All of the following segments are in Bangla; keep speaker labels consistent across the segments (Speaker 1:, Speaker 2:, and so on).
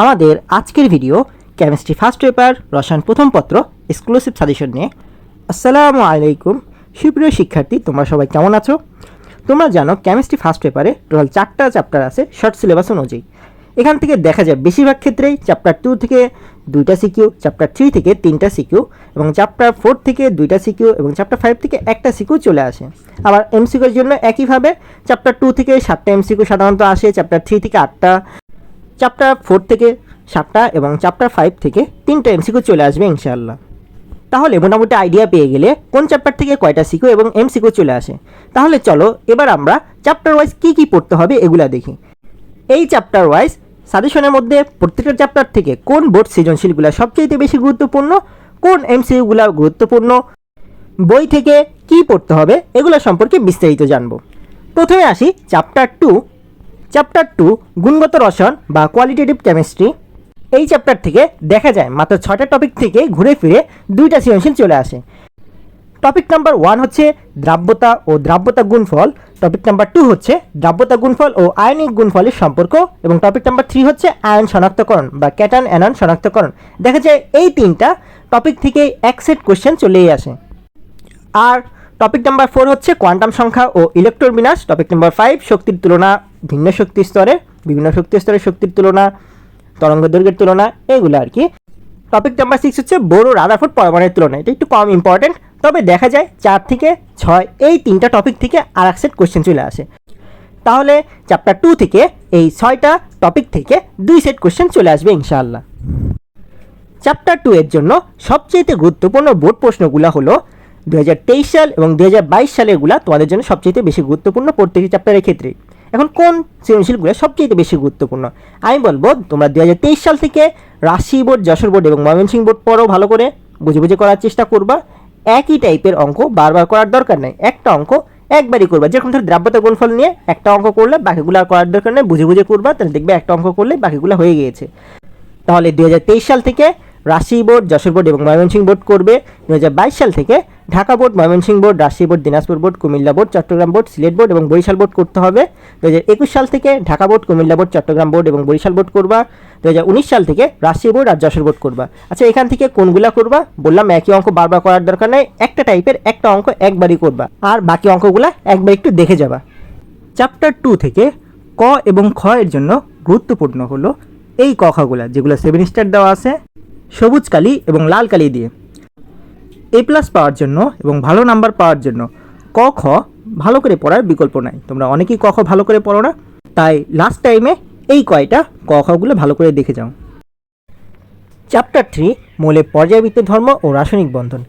Speaker 1: আমাদের আজকের ভিডিও কেমিস্ট্রি ফার্স্ট পেপার রসায়ন প্রথম পত্র এক্সক্লুসিভ সাজেশন নিয়ে। আসসালামু আলাইকুম সুপ্রিয় শিক্ষার্থী, তোমরা সবাই কেমন আছো? তোমরা জানো কেমিস্ট্রি ফার্স্ট পেপারে টোটাল 4টা চ্যাপ্টার আছে শর্ট সিলেবাস অনুযায়ী। এখান থেকে দেখা যায় বেশিরভাগ ক্ষেত্রেই চ্যাপ্টার 2 থেকে 2টা সিকিউ, চ্যাপ্টার 3 থেকে 3টা সিকিউ এবং চ্যাপ্টার 4 থেকে 2টা সিকিউ এবং চ্যাপ্টার 5 থেকে একটা সিকিউ চলে আসে। আবার এমসিকিউর জন্য একইভাবে চ্যাপ্টার 2 থেকে 7টা এমসিকিউ সাধারণত আসে, চ্যাপ্টার 3 থেকে 8টা, চ্যাপ্টার 4 থেকে 7টা এবং চ্যাপ্টার 5 থেকে 3টা এমসিকিউ চলে আসবে ইনশাআল্লাহ। তাহলে মোটামুটি আইডিয়া পেয়ে গেলে কোন চ্যাপ্টার থেকে কয়টা সিকিউ এবং এমসিকিউ চলে আসে। তাহলে চলো এবার আমরা চ্যাপ্টার ওয়াইজ কী পড়তে হবে এগুলা দেখি। এই চ্যাপ্টার ওয়াইজ সাজেশনের মধ্যে প্রত্যেকটা চ্যাপ্টার থেকে কোন বোর্ড সৃজনশীলগুলো সবচেয়ে বেশি গুরুত্বপূর্ণ, কোন এমসিকিউগুলো গুরুত্বপূর্ণ, বই থেকে কি পড়তে হবে এগুলো সম্পর্কে বিস্তারিত জানবো। প্রথমে আসি চ্যাপ্টার টু গুণগত রসায়ন বা কোয়ালিটেটিভ কেমিস্ট্রি। এই চ্যাপ্টার থেকে দেখা যায় মাত্র 6টা টপিক থেকে ঘুরে ফিরে 2টা সৃজনশীল চলে আসে। টপিক নাম্বার 1 হচ্ছে দ্রাব্যতা ও দ্রাব্যতা গুণফল, টপিক নাম্বার 2 হচ্ছে দ্রাব্যতা গুণফল ও আয়নিক গুণফলের সম্পর্ক এবং টপিক নাম্বার 3 হচ্ছে আয়ন শনাক্তকরণ বা ক্যাটায়ন অ্যানায়ন শনাক্তকরণ। দেখা যায় এই 3টা টপিক থেকে এক সেট কোশ্চেন চলেই আসে। আর টপিক নাম্বার 4 হচ্ছে কোয়ান্টাম সংখ্যা ও ইলেকট্রন বিন্যাস, টপিক নাম্বার 5 শক্তির তুলনা, ভিন্ন শক্তি স্তরে, বিভিন্ন শক্তি স্তরের শক্তির তুলনা, তরঙ্গ দৈর্ঘ্যের তুলনা, এগুলো আর কি। টপিক নাম্বার 6 হচ্ছে বোর ও রাদারফোর্ড পরমাণুর তুলনা, এটা একটু কম ইম্পর্টেন্ট, তবে দেখা যায় 4 থেকে 6 এই 3টা টপিক থেকে আর এক সেট কোশ্চেন চলে আসে। তাহলে চ্যাপ্টার 2 থেকে এই 6টা টপিক থেকে 2 সেট কোশ্চেন চলে আসবে ইনশাআল্লাহ। চ্যাপ্টার 2 এর জন্য সবচেয়ে গুরুত্বপূর্ণ বোর্ড প্রশ্নগুলো হলো 2023 সাল এবং 2022 সালেরগুলো তোমাদের জন্য সবচেয়ে বেশি গুরুত্বপূর্ণ প্রত্যেকটি চ্যাপ্টারের ক্ষেত্রে। এখন কোন সৃজনশীলগুলো সবচেয়ে বেশি গুরুত্বপূর্ণ আমি বলবো, তোমরা 2023 সাল থেকে রাজশাহী বোর্ড, যশোর বোর্ড এবং ময়মনসিংহ বোর্ড পড়ো, ভালো করে বুঝে বুঝে করার চেষ্টা করবা। একই টাইপের অঙ্ক বারবার করার দরকার নেই, একটা অঙ্ক একবারই করবা। যেরকম ধর দ্রাব্যতা গুণফল নিয়ে একটা অঙ্ক করলে বাকিগুলো আর করার দরকার নেই, বুঝে বুঝে করবা, তাহলে দেখবে একটা অঙ্ক করলে বাকিগুলো হয়ে গিয়েছে। তাহলে 2023 সাল থেকে রাজশাহী বোর্ড, যশোর বোর্ড এবং ময়মনসিংহ বোর্ড করবে। 2022 সাল থেকে Dhaka board, Mymensingh board, Rajshahi board, Dinajpur board, Cumilla board, Chattogram board, Sylhet board এবং বরিশাল বোর্ড করতে হবে। 2021 সাল থেকে Dhaka board, Cumilla board, Chattogram board এবং বরিশাল বোর্ড করবা। 2019 সাল থেকে রাজশাহী বোর্ড আর যশোর বোর্ড করবা। আচ্ছা, এখান থেকে কোনগুলা করবা? বললাম একই অঙ্ক বারবার করার দরকার নেই, একটা টাইপের একটা অঙ্ক একবারই করবা আর বাকি অঙ্কগুলা একবার একটু দেখে যাবা। চ্যাপ্টার 2 থেকে ক এবং খ এর জন্য গুরুত্বপূর্ণ হলো এই ক খগুলা, যেগুলো 7 স্টার দেওয়া আছে সবুজ কালি এবং লাল কালি দিয়ে। A+ পাওয়ার জন্য এবং ভালো নাম্বার পাওয়ার জন্য ক খ ভালো করে পড়ার বিকল্প নাই। তোমরা অনেকেই ক খ ভালো করে পড়ো না, তাই লাস্ট টাইমে এই কয়টা ক খগুলো ভালো করে দেখে যাও। চ্যাপ্টার 3 মৌলের পর্যায়বৃত্ত ধর্ম ও রাসায়নিক বন্ধন,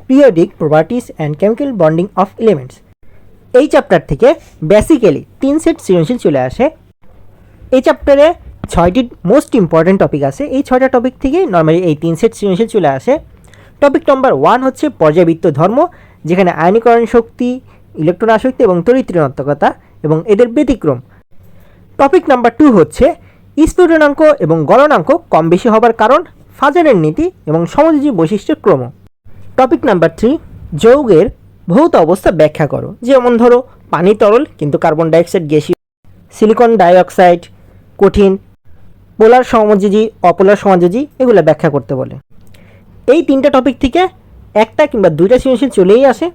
Speaker 1: periodic properties and chemical bonding of elements. এই চ্যাপ্টার থেকে বেসিক্যালি 3 সেট সৃজনশীল চলে আসে। এই চ্যাপ্টারে 6টি মোস্ট ইম্পর্টেন্ট টপিক আছে, এই 6টা টপিক থেকে নর্মালি এই 3 সেট সৃজনশীল চলে আসে। টপিক নম্বর 1 হচ্ছে পর্যায়বৃত্ত ধর্ম, যেখানে আয়নীকরণ শক্তি, ইলেকট্রন আসক্তি এবং তড়িৎ ঋণাত্মকতা এবং এদের ব্যতিক্রম। টপিক নাম্বার 2 হচ্ছে স্ফুটনাঙ্ক এবং গলনাঙ্ক কম বেশি হবার কারণ, ফাজারের নীতি এবং সমযোজী বৈশিষ্ট্যের ক্রম। টপিক নাম্বার 3 যৌগের ভৌত অবস্থা ব্যাখ্যা করো, যেমন ধরো পানি তরল কিন্তু কার্বন ডাইঅক্সাইড গ্যাসীয়, সিলিকন ডাইঅক্সাইড কঠিন, পোলার সমযোজী, অপোলার সমযোজী, এগুলো ব্যাখ্যা করতে বলে। এই 3টা টপিক থেকে একটা কিংবা 2টা সৃজনশীল চলেই আসে।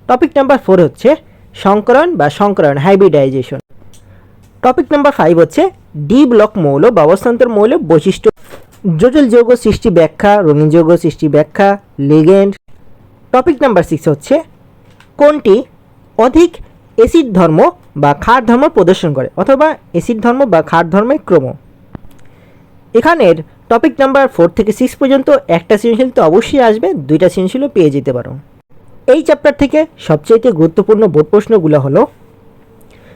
Speaker 1: টপিক নাম্বার 4 হচ্ছে সংকরণ বা সংকরণ হাইব্রিডাইজেশন। টপিক নাম্বার 5 হচ্ছে ডি ব্লক মৌল বা অবস্থান্তর মৌল বৈশিষ্ট্য, জটিল যৌগ সৃষ্টি ব্যাখ্যা, রঙিন যৌগ সৃষ্টি ব্যাখ্যা, লিগেন্ড। টপিক নাম্বার 6 হচ্ছে কোনটি অধিক অ্যাসিড ধর্ম বা ক্ষার ধর্ম প্রদর্শন করে, অথবা অ্যাসিড ধর্ম বা ক্ষার ধর্মের ক্রম। এখানের টপিক নাম্বার 4 থেকে 6 পর্যন্ত একটা সৃজনশীল তো অবশ্যই আসবে, 2টা সৃজনশীলও পেয়ে যেতে পারো। এই চ্যাপ্টার থেকে সবচেয়ে গুরুত্বপূর্ণ বোর্ড প্রশ্নগুলো হলো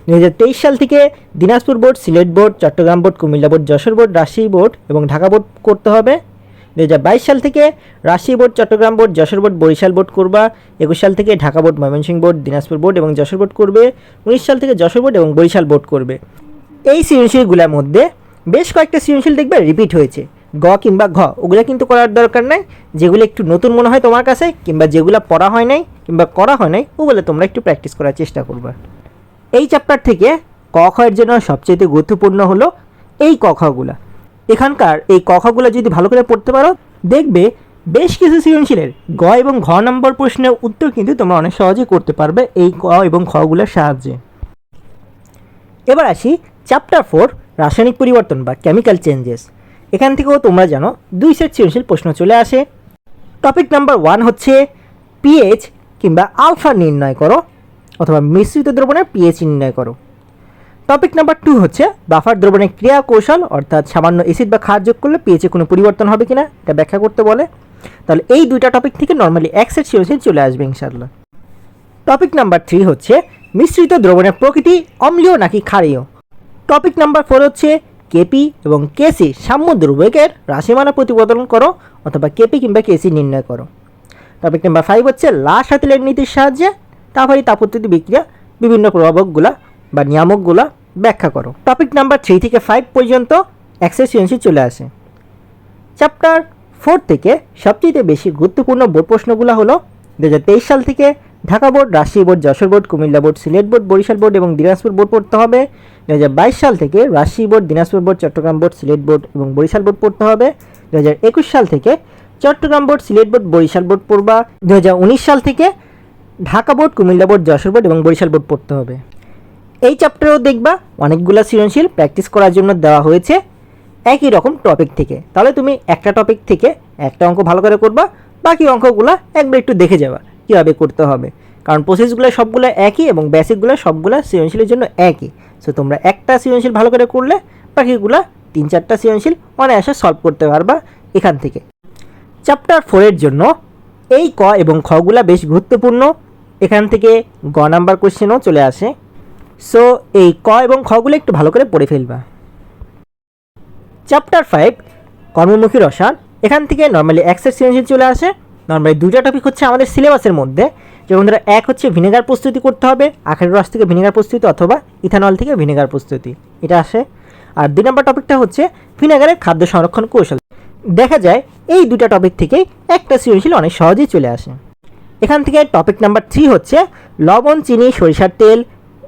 Speaker 1: 2023 সাল থেকে Dinajpur board, Sylhet board, Chattogram board, Cumilla board, Jashore board, Rajshahi board এবং ঢাকা বোর্ড করতে হবে। 2022 সাল থেকে Rajshahi board, Chattogram board, Jashore board, Barishal board করবা। 21 সাল থেকে Dhaka board, Mymensingh board, Dinajpur board এবং যশোর বোর্ড করবে। 19 সাল থেকে যশোর বোর্ড এবং বরিশাল বোর্ড করবে। এই সৃজনশীলগুলোর মধ্যে বেশ কয়েকটা সৃজনশীল দেখবে রিপিট হয়েছে, গ কিংবা ঘ, ওগুলো কিন্তু করার দরকার নাই। যেগুলো একটু নতুন মনে হয় তোমার কাছে কিংবা যেগুলো পড়া হয় নাই কিংবা করা হয় নাই, ওগুলো তোমরা একটু প্র্যাকটিস করার চেষ্টা করবা। এই চ্যাপ্টার থেকে ক খ এর জন্য সবচেয়ে গুরুত্বপূর্ণ হলো এই ক খগুলা। এখানকার এই কখাগুলো যদি ভালো করে পড়তে পারো, দেখবে বেশ কিছু সৃজনশীলের গ এবং ঘ নম্বর প্রশ্নের উত্তর কিন্তু তোমরা অনেক সহজেই করতে পারবে এই ক এবং খগুলোর সাহায্যে। এবার আসি চ্যাপ্টার 4 রাসায়নিক পরিবর্তন বা কেমিক্যাল চেঞ্জেস। এখান থেকেও তোমরা জানো 2 সেট সৃজনশীল প্রশ্ন চলে আসে। টপিক নাম্বার 1 হচ্ছে পিএইচ কিংবা আলফা নির্ণয় করো, অথবা মিশ্রিত দ্রবণের পিএইচ নির্ণয় করো। টপিক নাম্বার 2 হচ্ছে বাফার দ্রবণের ক্রিয়া কৌশল, অর্থাৎ সামান্য অ্যাসিড বা ক্ষার যোগ করলে পিএইচে কোনো পরিবর্তন হবে কিনা এটা ব্যাখ্যা করতে বলে। তাহলে এই দুইটা টপিক থেকে নর্মালি এক সেট সৃজনশীল চলে আসবে ইনশাআল্লাহ। টপিক নাম্বার 3 হচ্ছে মিশ্রিত দ্রবণের প্রকৃতি অম্লীয় নাকি ক্ষারীয়। টপিক নাম্বার 4 হচ্ছে কেপি এবং কেসি সাম্য দ্রব্যকের রাশিমালা প্রতিপাদন করো, অথবা কেপি কিংবা কেসি নির্ণয় করো। টপিক নাম্বার 5 হচ্ছে লাশ হাতিলের নীতির সাহায্যে তাপোত্তেরিত বিক্রিয়া বিভিন্ন প্রভাবকগুলা বা নিয়ামকগুলা ব্যাখ্যা করো। টপিক নাম্বার 3 থেকে 5 পর্যন্ত এক্সেস সৃজনশীল চলে আসে। চ্যাপ্টার 4 থেকে সবচেয়ে বেশি গুরুত্বপূর্ণ বোর্ড প্রশ্নগুলো হলো 2023 সাল থেকে Dhaka board, Rajshahi board, Jashore board, Cumilla board, Sylhet board, Barishal board এবং দিনাজপুর বোর্ড পড়তে হবে। 2022 সাল থেকে Rajshahi board, Dinajpur board, Chattogram board, Sylhet board এবং বরিশাল বোর্ড পড়তে হবে। 2021 সাল থেকে Chattogram board, Sylhet board, Barishal board পড়বা। 2019 সাল থেকে Dhaka board, Cumilla board, Jashore board এবং বরিশাল বোর্ড পড়তে হবে। এই চ্যাপ্টারেও দেখবা অনেকগুলো সৃজনশীল প্র্যাকটিস করার জন্য দেওয়া হয়েছে একই রকম টপিক থেকে। তাহলে তুমি একটা টপিক থেকে একটা অঙ্ক ভালো করে করবা, বাকি অঙ্কগুলো একবার একটু দেখে যাবা কীভাবে করতে হবে, কারণ প্রসেসগুলো সবগুলো একই এবং বেসিকগুলো সবগুলো সৃজনশীলের জন্য একই। সো তোমরা একটা সৃজনশীল ভালো করে করলে বাকিগুলো 3-4টা সৃজনশীল অনায়াসে সলভ করতে পারবা এখান থেকে। চ্যাপ্টার 4-এর জন্য এই ক এবং খগুলা বেশ গুরুত্বপূর্ণ, এখান থেকে গ নাম্বার কোশ্চেনও চলে আসে। সো এই ক এবং খগুলো একটু ভালো করে পড়ে ফেলবা। চ্যাপ্টার 5 কর্মমুখী রসায়ন, এখান থেকে নর্মালি এক্সেস সৃজনশীল চলে আসে। নর্মালি দুইটা টপিক হচ্ছে আমাদের সিলেবাসের মধ্যে, যেমন ধরো এক হচ্ছে ভিনেগার প্রস্তুতি করতে হবে, আখের রস থেকে ভিনেগার প্রস্তুতি অথবা ইথানল থেকে ভিনেগার প্রস্তুতি, এটা আসে। আর 2 নম্বর টপিকটা হচ্ছে ভিনেগারের খাদ্য সংরক্ষণ কৌশল। দেখা যায় এই দুটা টপিক থেকেই একটা সৃজনশীল অনেক সহজেই চলে আসে। এখান থেকে টপিক নাম্বার 3 হচ্ছে লবণ, চিনি, সরিষার তেল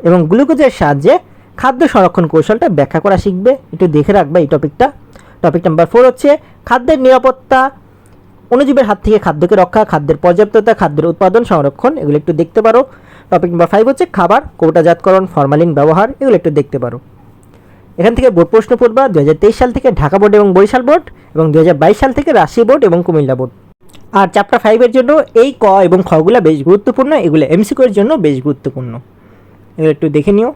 Speaker 1: এবং গ্লুকোজের সাহায্যে খাদ্য সংরক্ষণ কৌশলটা ব্যাখ্যা করা শিখবে, একটু দেখে রাখবে এই টপিকটা। টপিক নাম্বার 4 হচ্ছে খাদ্যের নিরাপত্তা, অণুজীবের হাত থেকে খাদ্যকে রক্ষা, খাদ্যের পর্যাপ্ততা, খাদ্যের উৎপাদন, সংরক্ষণ, এগুলো একটু দেখতে পারো। টপিক নাম্বার 5 হচ্ছে খাবার, কৌটাজাতকরণ, ফরমালিন ব্যবহার, এগুলো একটু দেখতে পারো। এখান থেকে বোর্ড প্রশ্ন পড়বা 2023 সাল থেকে ঢাকা বোর্ড এবং বরিশাল বোর্ড, এবং 2022 সাল থেকে রাজশাহী বোর্ড এবং কুমিল্লা বোর্ড। আর চ্যাপ্টার 5-এর জন্য এই ক এবং খগুলো বেশ গুরুত্বপূর্ণ, এগুলো এমসিকিউর জন্য বেশ গুরুত্বপূর্ণ, এগুলো একটু দেখে নিও।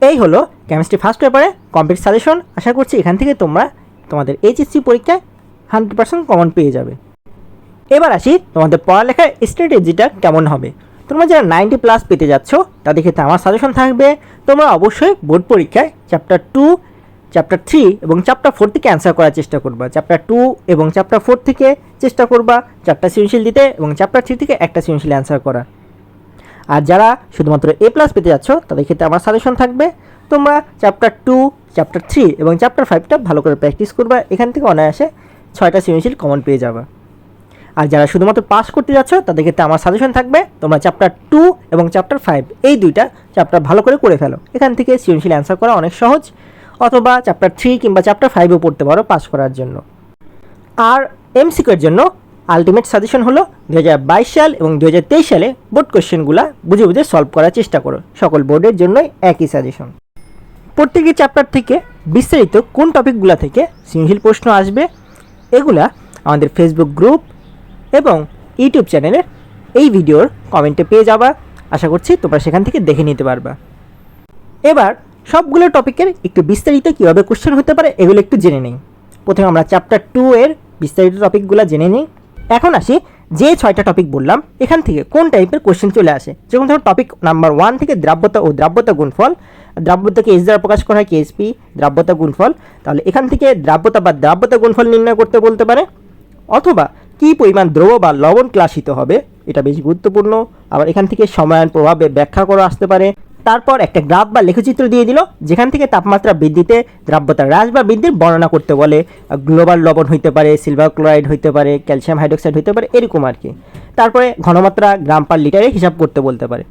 Speaker 1: এই হলো কেমিস্ট্রি ফার্স্ট পেপারে কমপ্লিট সাজেশন। আশা করছি এখান থেকে তোমরা তোমাদের এইচএসসি পরীক্ষায় 100% কমন পেয়ে যাবে। এবার আসি তোমাদের পড়ালেখার স্ট্র্যাটেজিটা কেমন হবে। তোমরা যারা 90+ পেতে যাচ্ছ তাদের ক্ষেত্রে আমার সাজেশন থাকবে, তোমরা অবশ্যই বোর্ড পরীক্ষায় চ্যাপ্টার 2, চ্যাপ্টার 3 এবং চ্যাপ্টার 4 থেকে অ্যান্সার করার চেষ্টা করবা। চ্যাপ্টার 2 এবং চ্যাপ্টার 4 থেকে চেষ্টা করবা 4টা সৃজনশীল দিতে এবং চ্যাপ্টার 3 থেকে একটা সৃজনশীল অ্যান্সার করা। আর যারা শুধুমাত্র A+ পেতে যাচ্ছ তাদের ক্ষেত্রে আমার সাজেশন থাকবে, তোমরা চ্যাপ্টার 2, চ্যাপ্টার 3 এবং চ্যাপ্টার 5টা ভালো করে প্র্যাকটিস করবা, এখান থেকে অনায়াসে 6টা সৃজনশীল কমন পেয়ে যাবা। আর যারা শুধুমাত্র পাস করতে যাচ্ছ তাদের ক্ষেত্রে আমার সাজেশন থাকবে, তোমরা চ্যাপ্টার 2 এবং চ্যাপ্টার 5 এই দুইটা চ্যাপ্টার ভালো করে ফেলো, এখান থেকে সৃজনশীল অ্যান্সার করা অনেক সহজ। অথবা চ্যাপ্টার 3 কিংবা চ্যাপ্টার 5ও পড়তে পারো পাস করার জন্য। আর এমসিকিউর জন্য আলটিমেট সাজেশন হলো 2022 সাল এবং 2023 সালে বোর্ড কোশ্চেনগুলো বুঝে বুঝে সলভ করার চেষ্টা করো, সকল বোর্ডের জন্যই একই সাজেশন। প্রত্যেকটি চ্যাপ্টার থেকে বিস্তারিত কোন টপিকগুলো থেকে সৃজনশীল প্রশ্ন আসবে এগুলা আমাদের ফেসবুক গ্রুপ এবং ইউটিউব চ্যানেলের এই ভিডিওর কমেন্টে পেয়ে যাবা, আশা করছি তোমরা সেখান থেকে দেখে নিতে পারবা। এবার সবগুলো টপিকের একটু বিস্তারিত কীভাবে কোশ্চেন হতে পারে এগুলো একটু জেনে নিই। প্রথমে আমরা চ্যাপ্টার 2 এর বিস্তারিত টপিকগুলো জেনে নিই। এখন আসি যে 6টা টপিক বললাম এখান থেকে কোন টাইপের কোশ্চেন চলে আসে। যেমন ধরো টপিক নাম্বার 1 থেকে দ্রাব্যতা ও দ্রাব্যতা গুণফল, দ্রাব্যতাকে এস দ্বারা প্রকাশ করা হয় কেএসপি, দ্রাব্যতা গুণফল, তাহলে এখান থেকে দ্রাব্যতা বা দ্রাব্যতা গুণফল নির্ণয় করতে বলতে পারে। অথবা কী পরিমাণ দ্রব্য বা লবণ ক্লাসিত হবে, এটা বেশ গুরুত্বপূর্ণ। আবার এখান থেকে সময়ায়ন প্রভাবে ব্যাখ্যা করা আসতে পারে। তারপর একটা গ্রাফ বা লেখচিত্র দিয়ে দিল যেখান থেকে তাপমাত্রা বৃদ্ধিতে দ্রাব্যতা হ্রাস বা বৃদ্ধির বর্ণনা করতে বলে। গ্লোবাল লবণ হইতে পারে, সিলভার ক্লোরাইড হইতে পারে, ক্যালসিয়াম হাইড্রোক্সাইড হইতে পারে, এরকম আর কি। তারপরে ঘনমাত্রা গ্রাম পার লিটারে হিসাব করতে বলতে পারে।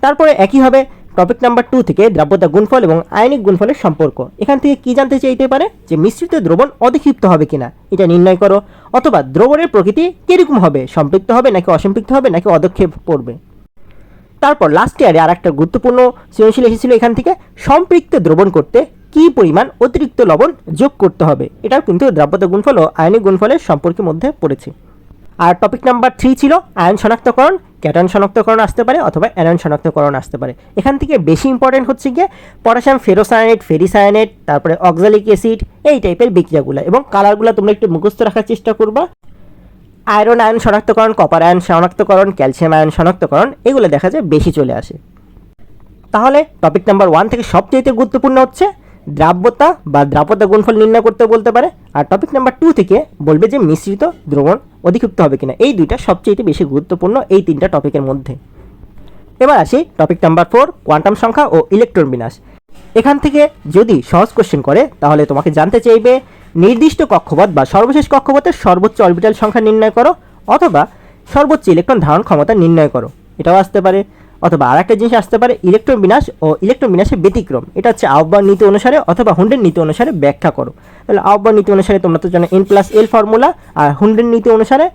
Speaker 1: তারপরে একইভাবে টপিক নাম্বার 2 থেকে দ্রাব্যতা গুণফল এবং আয়নিক গুণফলের সম্পর্ক। এখান থেকে কি জানতে চাইতে পারে যে মিশ্রিত দ্রবণ অধিক্ষিপ্ত হবে কিনা এটা নির্ণয় করো, অথবা দ্রবণের প্রকৃতি কীরকম হবে, সম্পৃক্ত হবে নাকি অসম্পৃক্ত হবে নাকি অদক্ষেপ পড়বে। তারপর লাস্ট ইয়ারে আর একটা গুরুত্বপূর্ণ সৃজনশীল এসেছিল, এখান থেকে সম্পৃক্ত দ্রবণ করতে কী পরিমাণ অতিরিক্ত লবণ যোগ করতে হবে। এটাও কিন্তু দ্রাব্যতা গুণফল ও আয়নিক গুণফলের সম্পর্কের মধ্যে পড়েছে। আর টপিক নাম্বার 3 ছিল আয়ন শনাক্তকরণ, ক্যাটায়ন শনাক্তকরণ আসতে পারে অথবা অ্যানায়ন শনাক্তকরণ আসতে পারে। এখান থেকে বেশি ইম্পর্টেন্ট হচ্ছে গিয়ে পটাশিয়াম ফেরোসায়ানেট, ফেরিসায়ানেট, তারপরে অক্সালিক অ্যাসিড, এই টাইপের বিক্রিয়াগুলো এবং কালারগুলো তোমরা একটু মুখস্থ রাখার চেষ্টা করবা। আয়রন আয়ন শনাক্তকরণ, কপার আয়ন শনাক্তকরণ, ক্যালসিয়াম আয়ন শনাক্তকরণ, এগুলো দেখা যায় বেশি চলে আসে। তাহলে টপিক নাম্বার 1 থেকে সবচেয়ে গুরুত্বপূর্ণ হচ্ছে দ্রাব্যতা বা দ্রাব্যতা গুণফল নির্ণয় করতে বলতে পারে, আর টপিক নাম্বার 2 থেকে বলবে যে মিশ্রিত দ্রবণ অধিক্ষিপ্ত হবে কিনা। এই দুইটা সবচেয়ে বেশি গুরুত্বপূর্ণ এই তিনটা টপিকের মধ্যে। এবার আসি টপিক নাম্বার 4, কোয়ান্টাম সংখ্যা ও ইলেকট্রন বিন্যাস। এখান থেকে যদি সহজ কোশ্চেন করে তাহলে তোমাকে জানতে চাইবে নির্দিষ্ট কক্ষপথ বা সর্বশেষ কক্ষপথের সর্বোচ্চ অরবিটাল সংখ্যা নির্ণয় করো, অথবা সর্বোচ্চ ইলেকট্রন ধারণ ক্ষমতা নির্ণয় করো, এটাও আসতে পারে। অথবা আর একটা জিনিস আসতে পারে ইলেকট্রন বিন্যাস ও ইলেকট্রন বিন্যাসের ব্যতিক্রম, এটা হচ্ছে আহ্বান নীতি অনুসারে অথবা হুন্ডের নীতি অনুসারে ব্যাখ্যা করো। তাহলে আহ্বান নীতি অনুসারে তোমরা তো জানো N+L ফর্মুলা, আর হুন্ডের নীতি অনুসারে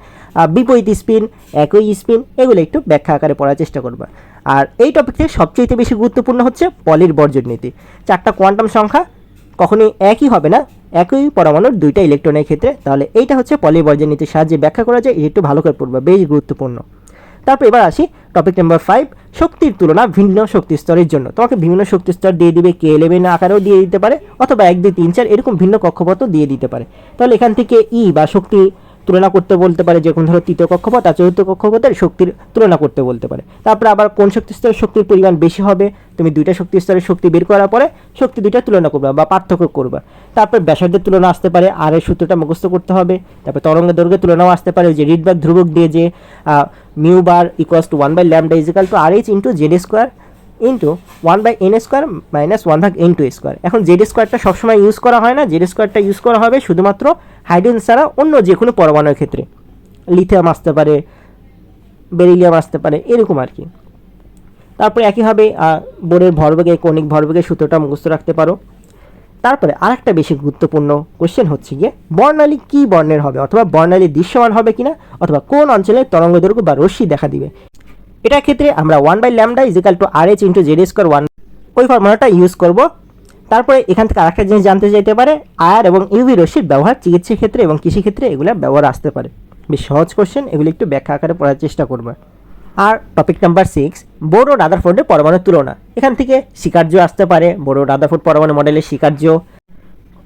Speaker 1: বিপরীত স্পিন, একই স্পিন, এগুলো একটু ব্যাখ্যা আকারে পড়ার চেষ্টা করবা। আর এই টপিক থেকে সবচেয়ে বেশি গুরুত্বপূর্ণ হচ্ছে পলির বর্জন নীতি। 4টা কোয়ান্টাম সংখ্যা কখনোই একই হবে না একই পরমাণুর 2টা ইলেকট্রনের ক্ষেত্রে, তাহলে এইটা হচ্ছে পলির বর্জন নীতির সাহায্যে ব্যাখ্যা করা যায়, এটা একটু ভালো করে পড়বা, বেশ গুরুত্বপূর্ণ। তারপর এবার আসি টপিক নাম্বার 5, শক্তির তুলনা ভিন্ন শক্তি স্তরের জন্য। তোমাকে বিভিন্ন শক্তি স্তর দিয়ে দিবে, K11 আকারেও দিয়ে দিতে পারে অথবা 1, 2, 3, 4 এরকম ভিন্ন কক্ষপথও দিয়ে দিতে পারে। তাহলে এখান থেকে বা শক্তি তুলনা করতে বলতে পারে, যেরকম ধরো তৃতীয় কক্ষপথ আর চতুর্থ কক্ষপথের শক্তির তুলনা করতে বলতে পারে। তারপরে আবার কোন শক্তি স্তরের শক্তির পরিমাণ বেশি হবে, তুমি 2টা শক্তি স্তরের শক্তি বের করার পরে শক্তি 2টা তুলনা করবা বা পার্থক্য করবা। তারপর ব্যাসার্ধের তুলনা আসতে পারে, আর এর সূত্রটা মুখস্থ করতে হবে। তারপর তরঙ্গ দৈর্ঘ্যের তুলনাও আসতে পারে, যে রিডবার্গ ধ্রুবক দিয়ে যে mu bar equals to 1/λ is equal to RH into Z square into 1/n square minus 1/n2 square. এখন জেড স্কোয়ারটা সবসময় ইউজ করা হয় না, জেড স্কোয়ারটা ইউজ করা হবে শুধুমাত্র হাইড্রোজেন ছাড়া অন্য যে কোনো পরমাণুর ক্ষেত্রে, লিথিয়াম আসতে পারে, বেরিলিয়াম আসতে পারে, এরকম আর কি। তারপরে একইভাবে বোরের ভরবেগে কৌণিক ভরবেগের সূত্রটা মুখস্থ রাখতে পারো। তারপরে আরেকটা বেশি গুরুত্বপূর্ণ কোশ্চেন হচ্ছে গিয়ে বর্ণালী কী বর্ণের হবে, অথবা বর্ণালী দৃশ্যমান হবে কিনা, অথবা কোন অঞ্চলে তরঙ্গ দৈর্ঘ্য বা রশ্মি দেখা দিবে। এটার ক্ষেত্রে আমরা 1/λ is equal to RH into Z square 1 ওই ফর্মুলাটা ইউজ করব। তারপরে এখান থেকে আরেকটা জিনিস জানতে চাইতে পারে আয়ার এবং ইউভি রশ্মির ব্যবহার চিকিৎসা ক্ষেত্রে এবং কৃষিক্ষেত্রে এগুলো ব্যবহার আসতে পারে। বেশ সহজ কোশ্চেন, এগুলো একটু ব্যাখ্যা আকারে পড়ার চেষ্টা করবে। আর টপিক নাম্বার 6, বোর ও রাদারফোর্ডের পরমাণুর তুলনা। এখান থেকে স্বীকার্য আসতে পারে, বোর ও রাদারফোর্ড পরমাণু মডেলের স্বীকার্য,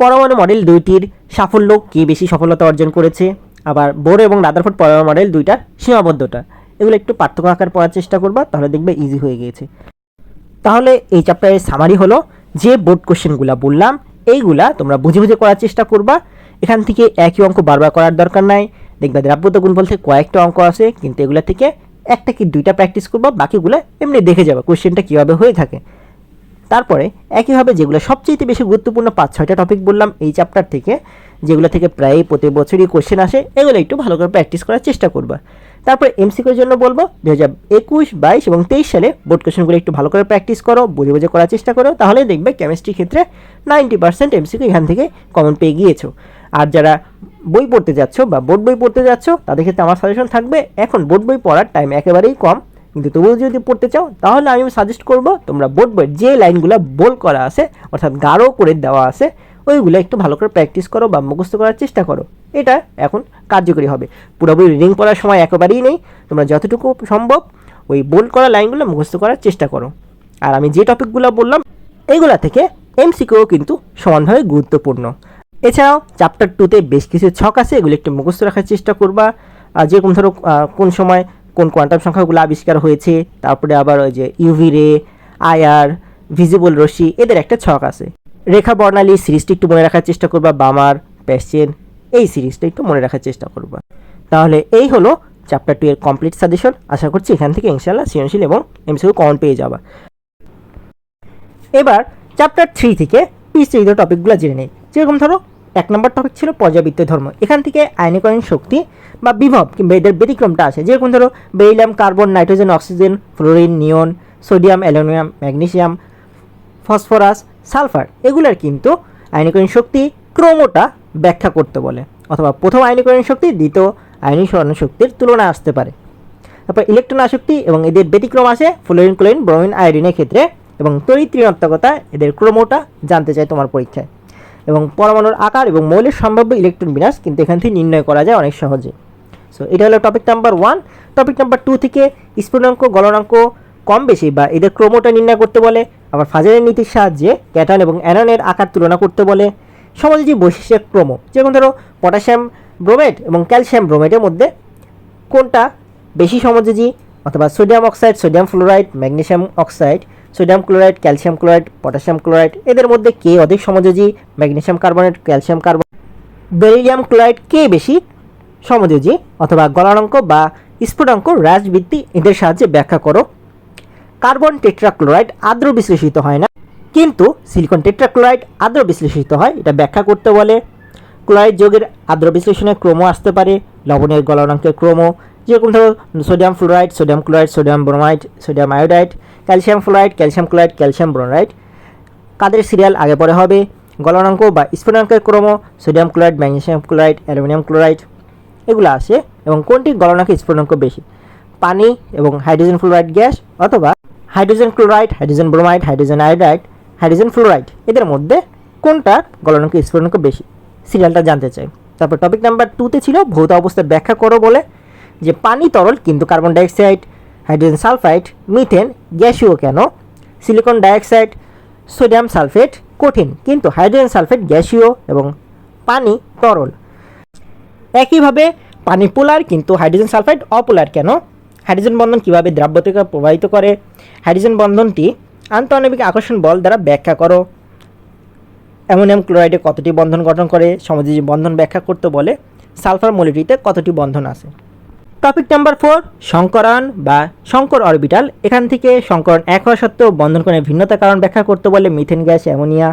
Speaker 1: পরমাণু মডেল দুইটির সাফল্য কে বেশি সফলতা অর্জন করেছে, আবার বোর এবং রাদারফোর্ড পরমাণু মডেল দুইটার সীমাবদ্ধতা, এগুলো একটু পার্থক্য আকার পড়ার চেষ্টা করবা, তাহলে দেখবে ইজি হয়ে গিয়েছে। তাহলে এই চ্যাপ্টারের সামারি হলো যে বোর্ড কোশ্চেনগুলো বললাম এইগুলা তোমরা বুঝে বুঝে করার চেষ্টা করবা। এখান থেকে একই অঙ্ক বারবার করার দরকার নাই, দেখবা দ্রাব্যতা গুণফল থেকে কয়েকটা অঙ্ক আছে, কিন্তু এগুলা থেকে একটা কি 2টা প্র্যাকটিস করবা, বাকিগুলো এমনি দেখে যাবে কোশ্চেনটা কীভাবে হয়ে থাকে। তারপরে একইভাবে যেগুলো সবচেয়ে বেশি গুরুত্বপূর্ণ 5-6টা টপিক বললাম এই চ্যাপ্টার থেকে, যেগুলো থেকে প্রায় প্রতি বছরই কোশ্চেন আসে, এগুলো একটু ভালো করে প্র্যাকটিস করার চেষ্টা করবা। তারপরে এমসিকিউর জন্য বলবো 2021, 22 এবং 23 সালে বোর্ড কোশ্চেনগুলো একটু ভালো করে প্র্যাকটিস করো, বুঝে বুঝে করার চেষ্টা করো, তাহলে দেখবে কেমিস্ট্রি ক্ষেত্রে 90% এমসিকিউ এখান থেকে কমন পেয়ে গিয়েছো। আর যারা বই পড়তে যাচ্ছ বা বোর্ড বই পড়তে যাচ্ছ তাদের ক্ষেত্রে আমার সাজেশন থাকবে, এখন বোর্ড বই পড়ার টাইম একেবারেই কম, কিন্তু তবুও যদি পড়তে চাও তাহলে আমি সাজেস্ট করবো তোমরা বোর্ড বইয়ের যে লাইনগুলো বোল্ড করা আছে অর্থাৎ গাঢ় করে দেওয়া আছে ওইগুলো একটু ভালো করে প্র্যাকটিস করো বা মুখস্থ করার চেষ্টা করো, এটা এখন কার্যকরী হবে। পুরোপুরি রিডিং পড়ার সময় একেবারেই নেই, তোমরা যতটুকু সম্ভব ওই বোল্ড করা লাইনগুলো মুখস্থ করার চেষ্টা করো। আর আমি যে টপিকগুলো বললাম এইগুলা থেকে এমসিকিউ কিন্তু সমানভাবে গুরুত্বপূর্ণ। এছাড়াও চ্যাপ্টার 2তে বেশ কিছু ছক আছে, এগুলো একটু মুখস্থ রাখার চেষ্টা করবা। যেরকম ধরো কোন সময় কোন কোয়ান্টাম সংখ্যাগুলো আবিষ্কার হয়েছে, তারপরে আবার ওই যে ইউভি রে, আইআর, ভিজিবল রশ্মি, এদের একটা ছক আছে। রেখা বর্ণালী সিরিজটি একটু মনে রাখার চেষ্টা করবা, বামার, প্যাসচেন, এই সিরিজটা একটু মনে রাখার চেষ্টা করবা। তাহলে এই হলো চ্যাপ্টার 2 এর কমপ্লিট সাজেশন। আশা করছি এখান থেকে ইনশাআল্লাহ সৃজনশীল এবং এমসিকিউ কমন পেয়ে যাবা। এবার চ্যাপ্টার 3 থেকে বিস্তারিত টপিকগুলো জেনে নেই। যেরকম ধরো 1 নম্বর টপিক ছিল পর্যাবৃত্ত ধর্ম, এখান থেকে আয়নীকরণ শক্তি বা বিভব কিংবা এদের ব্যতিক্রমটা আসে। যেরকম ধরো beryllium, carbon, nitrogen, oxygen, fluorine, neon, sodium, aluminium, magnesium, phosphorus, sulphur এগুলোর কিন্তু আয়নীকরণ শক্তি ক্রমটা ব্যাখ্যা করতে বলে, অথবা প্রথম আয়নীকরণ শক্তি দ্বিতীয় আয়নীকরণ শক্তির তুলনায় আসতে পারে। তারপর ইলেকট্রন আসক্তি এবং এদের ব্যতিক্রম আসে ফ্লোরিন, ক্লোরিন, ব্রোমিন, আয়োডিনের ক্ষেত্রে, এবং তড়িৎ ঋণাত্মকতা এদের ক্রমটা জানতে চায় তোমার পরীক্ষায়। এবং পরমাণুর আকার এবং মৌলের সম্ভাব্য ইলেকট্রন বিন্যাস কিন্তু এখান থেকে নির্ণয় করা যায় অনেক সহজে। সো এটা হলো টপিক নাম্বার 1। টপিক নাম্বার 2 থেকে স্ফুটনাঙ্ক, গলনাঙ্ক কম বেশি বা এদের ক্রমটা নির্ণয় করতে বলে। আবার ফাজারের নীতির সাহায্যে ক্যাটায়ন এবং অ্যানোনের আকার তুলনা করতে বলে। সমযোজী বৈশিষ্ট্যের ক্রম, যেমন ধরো পটাশিয়াম ব্রোমেট এবং ক্যালসিয়াম ব্রোমেটের মধ্যে কোনটা বেশি সমযোজী, অথবা sodium oxide, sodium fluoride, magnesium oxide, sodium chloride, calcium chloride, potassium chloride এদের মধ্যে কে অধিক সমযোজী, magnesium carbonate, calcium carbonate, beryllium chloride কে বেশি সমযোজী, অথবা গলনাঙ্ক বা স্ফুটনাঙ্ক হ্রাসবৃত্তি এদের সাহায্যে ব্যাখ্যা করো। কার্বন টেট্রাক্লোরাইড আর্দ্র বিশ্লেষিত হয় না, কিন্তু সিলিকন টেট্রাক্লোরাইড আর্দ্র বিশ্লেষিত হয়, এটা ব্যাখ্যা করতে বলে। ক্লোরাইড যৌগের আর্দ্র বিশ্লেষণের ক্রম আসতে পারে, লবণের গলনাঙ্কের ক্রম, যেরকম ধরো sodium fluoride, sodium chloride, sodium bromide, sodium iodide, calcium fluoride, calcium chloride, calcium bromide কাদের সিরিয়াল আগে পরে হবে। গলনাঙ্ক বা স্ফুটনাঙ্কের ক্রম sodium chloride, magnesium chloride, aluminium chloride এগুলো আসে, এবং কোনটি গলনাঙ্ক স্ফুটনাঙ্ক বেশি, পানি এবং হাইড্রোজেন ফ্লোরাইড গ্যাস, অথবা hydrogen chloride, hydrogen bromide, hydrogen iodide, hydrogen fluoride এদের মধ্যে কোনটা গলনাঙ্ক স্ফুটনাঙ্ক বেশি, সিরিয়ালটা জানতে চাই। তারপর টপিক নাম্বার 2তে ছিল ভৌত অবস্থা ব্যাখ্যা করো বলে, যে পানি তরল কিন্তু carbon dioxide, hydrogen sulphide, methane গ্যাসীয় কেন, সিলিকন ডাইঅক্সাইড, সোডিয়াম সালফেট কঠিন কিন্তু হাইড্রোজেন সালফেট গ্যাসীয়, এবং পানি তরল। একইভাবে পানি পোলার কিন্তু হাইড্রোজেন সালফাইড অপোলার কেন, হাইড্রোজেন বন্ধন কীভাবে দ্রাব্যতাকে প্রভাবিত করে, হাইড্রোজেন বন্ধনটি আন্তঃআণবিক আকর্ষণ বল দ্বারা ব্যাখ্যা করো। অ্যামোনিয়াম ক্লোরাইডে কতটি বন্ধন গঠন করে, সমযোজী বন্ধন ব্যাখ্যা করতে বলে। সালফার মলিটিতে কতটি বন্ধন আছে। টপিক নাম্বার 4 সংকরণ বা সংকর অরবিটাল, এখান থেকে সংকরণ এক হওয়া সত্ত্বেও বন্ধন কোণের ভিন্নতার কারণ ব্যাখ্যা করতে বলে। মিথেন গ্যাস, অ্যামোনিয়া,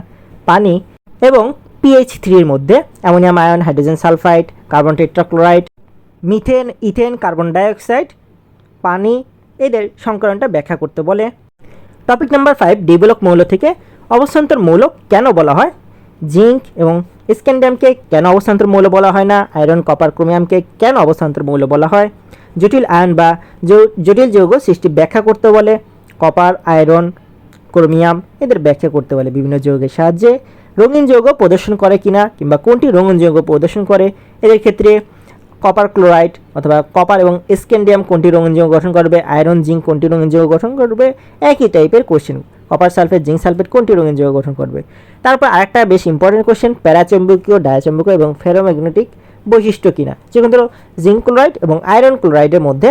Speaker 1: পানি এবং pH3 মধ্যে ammonium ion, hydrogen sulphide, carbon tetrachloride, methane, ethane, carbon dioxide, পানি এদের সংকরণটা ব্যাখ্যা করতে বলে। টপিক নাম্বার 5 ডিবলক মৌল থেকে অবস্থান্তর মৌল কেন বলা হয়। জিঙ্ক এবং স্ক্যান্ডিয়ামকে কেন অবস্থান্তর মৌল বলা হয় না। আয়রন, কপার, ক্রোমিয়ামকে কেন অবস্থান্তর মৌল বলা হয়। জটিল আয়ন বা জটিল যৌগ সৃষ্টি ব্যাখ্যা করতে বলে। কপার, আয়রন, ক্রোমিয়াম এদের ব্যাখ্যা করতে বলে বিভিন্ন যৌগের সাহায্যে। রঙিন যৌগ প্রদর্শন করে কিনা কিংবা কোনটি রঙিন যৌগ প্রদর্শন করে, এদের ক্ষেত্রে কপার ক্লোরাইড অথবা কপার এবং স্ক্যান্ডিয়াম কোনটি রঙিন যৌগ গঠন করবে, আয়রন, জিঙ্ক কোনটি রঙিন যৌগ গঠন করবে, একই টাইপের question. Copper sulphate, zinc sulphate কোনটি রঙিন যৌগ গঠন করবে। তারপর আরেকটা বেশ ইম্পর্টেন্ট কোশ্চেন, প্যারাচম্বকীয়, ডায়াচম্বকীয় এবং ফেরোম্যাগনেটিক বৈশিষ্ট্য কিনা, যেমন ধরো জিঙ্ক ক্লোরাইড এবং আয়রন ক্লোরাইডের মধ্যে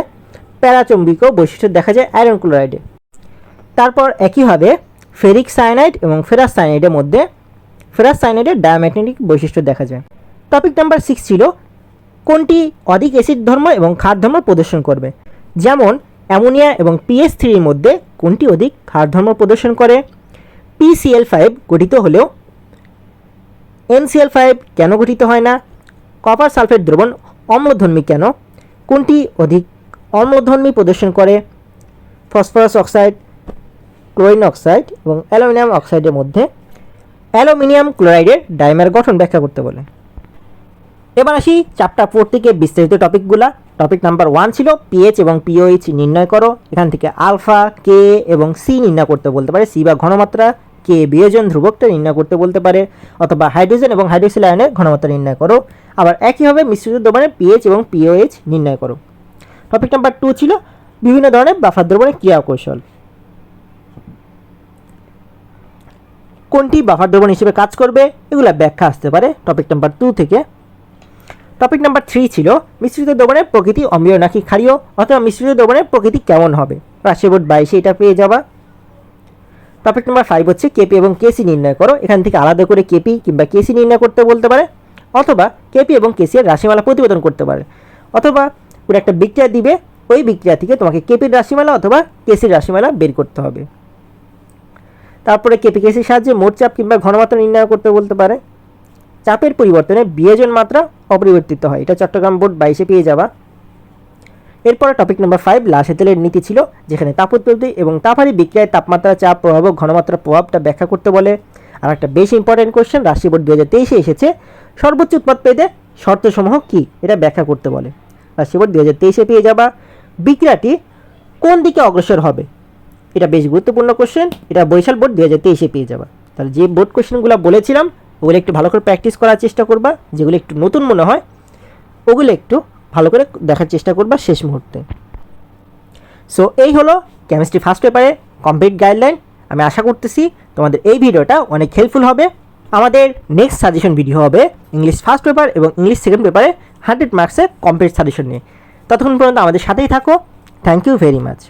Speaker 1: প্যারাচম্বকীয় বৈশিষ্ট্য দেখা যায় আয়রন ক্লোরাইডে। তারপর একইভাবে ফেরিক সায়ানাইড এবং ফেরাস সায়ানাইডের মধ্যে ফেরাস সায়ানাইডের ডায়াম্যাগনেটিক বৈশিষ্ট্য দেখা যায়। টপিক নাম্বার 6 ছিল কোনটি অধিক অ্যাসিড ধর্ম এবং ক্ষার ধর্ম প্রদর্শন করবে, যেমন অ্যামোনিয়া এবং pH3 এর মধ্যে কোনটি অধিক ক্ষার ধর্ম প্রদর্শন করে। PCl5 গঠিত হলেও NCl5 কেন গঠিত হয় না। কপার সালফেট দ্রবণ অম্লধর্মী কেন, কোনটি অধিক অম্লধর্মী প্রদর্শন করে। ফসফরাস অক্সাইড, ক্লোরিন অক্সাইড এবং অ্যালুমিনিয়াম অক্সাইডের মধ্যে অ্যালুমিনিয়াম ক্লোরাইডের ডাইমার গঠন ব্যাখ্যা করতে বলে। এবার আসি চ্যাপ্টার 4 থেকে বিস্তারিত টপিকগুলা। টপিক নাম্বার 1 ছিল পিএইচ এবং পিওএইচ নির্ণয় করো। এখান থেকে আলফা, কে এবং সি নির্ণয় করতে বলতে পারে, সি বা ঘনমাত্রা, কে বিয়োজন ধ্রুবকটা নির্ণয় করতে বলতে পারে, অথবা হাইড্রোজেন এবং হাইড্রোক্সিল আয়নের ঘনমাত্রা নির্ণয় করো। আবার একইভাবে মিশ্রিত দ্রবণের পিএইচ এবং পিওএইচ নির্ণয় করো। টপিক নাম্বার 2 ছিল বিভিন্ন ধরনের বাফার দ্রবণের ক্রিয়া কৌশল, কোনটি বাফার দ্রবণ হিসেবে কাজ করবে এগুলা ব্যাখ্যা আসতে পারে টপিক নাম্বার 2 থেকে। টপিক নাম্বার 3 ছিল মিশ্রিত দ্রবণের প্রকৃতি অম্লীয় নাকি ক্ষারীয়, অথবা মিশ্রিত দ্রবণের প্রকৃতি কেমন হবে, রাশি বোর্ড 22 এটা পেয়ে যাবা। টপিক নাম্বার 5 হচ্ছে কেপি এবং কেসি নির্ণয় করো। এখান থেকে আলাদা করে কেপি কিংবা কেসি নির্ণয় করতে বলতে পারে, অথবা কেপি এবং কেসি এর রাশিমালা প্রতিবেদন করতে পারে, অথবা পুরো একটা বিক্রিয়া দিবে, ওই বিক্রিয়া থেকে তোমাকে কেপির রাশিমালা অথবা কেসির রাশিমালা বের করতে হবে। তারপরে কেপি কেসির সাহায্যে মোট চাপ কিংবা ঘনমাত্রা নির্ণয় করতে বলতে পারে। চাপের পরিবর্তনে বিয়োজন মাত্রা অপরিবর্তিত হয়, এটা চট্টগ্রাম বোর্ড 22 পেয়ে যাবা। এরপরে টপিক নাম্বার 5 লাসেতেলের নীতি ছিল, যেখানে তাপোৎপত্তি এবং তাপহারী বিক্রিয়ায় তাপমাত্রা, চাপ, প্রভাব, ঘনমাত্রার প্রভাবটা ব্যাখ্যা করতে বলে। আর একটা বেশি ইম্পর্টেন্ট কোশ্চেন রাশি বোর্ড 2023-এ এসেছে, সর্বোচ্চ উৎপাদ পেতে শর্তসমূহ কী, এটা ব্যাখ্যা করতে বলে। রাশি বোর্ড 2023-এ পেয়ে যাবা। বিক্রিয়াটি কোন দিকে অগ্রসর হবে, এটা বেশ গুরুত্বপূর্ণ কোশ্চেন, এটা বরিশাল বোর্ড 2023-এ পেয়ে যাবা। তাহলে যে বোর্ড কোশ্চেনগুলো বলেছিলাম ওগুলো একটু ভালো করে প্র্যাকটিস করার চেষ্টা করবা, যেগুলো একটু নতুন মনে হয় ওগুলো একটু ভালো করে দেখার চেষ্টা করবা শেষ মুহূর্তে। সো এই হলো কেমিস্ট্রি ফার্স্ট পেপারে কমপ্লিট গাইডলাইন। আমি আশা করতেছি তোমাদের এই ভিডিওটা অনেক হেল্পফুল হবে। আমাদের নেক্সট সাজেশন ভিডিও হবে ইংলিশ ফার্স্ট পেপার এবং ইংলিশ সেকেন্ড পেপারে 100 মার্কসের কমপ্লিট সাজেশন নিয়ে। ততক্ষণ পর্যন্ত আমাদের সাথেই থাকো। Thank you very much.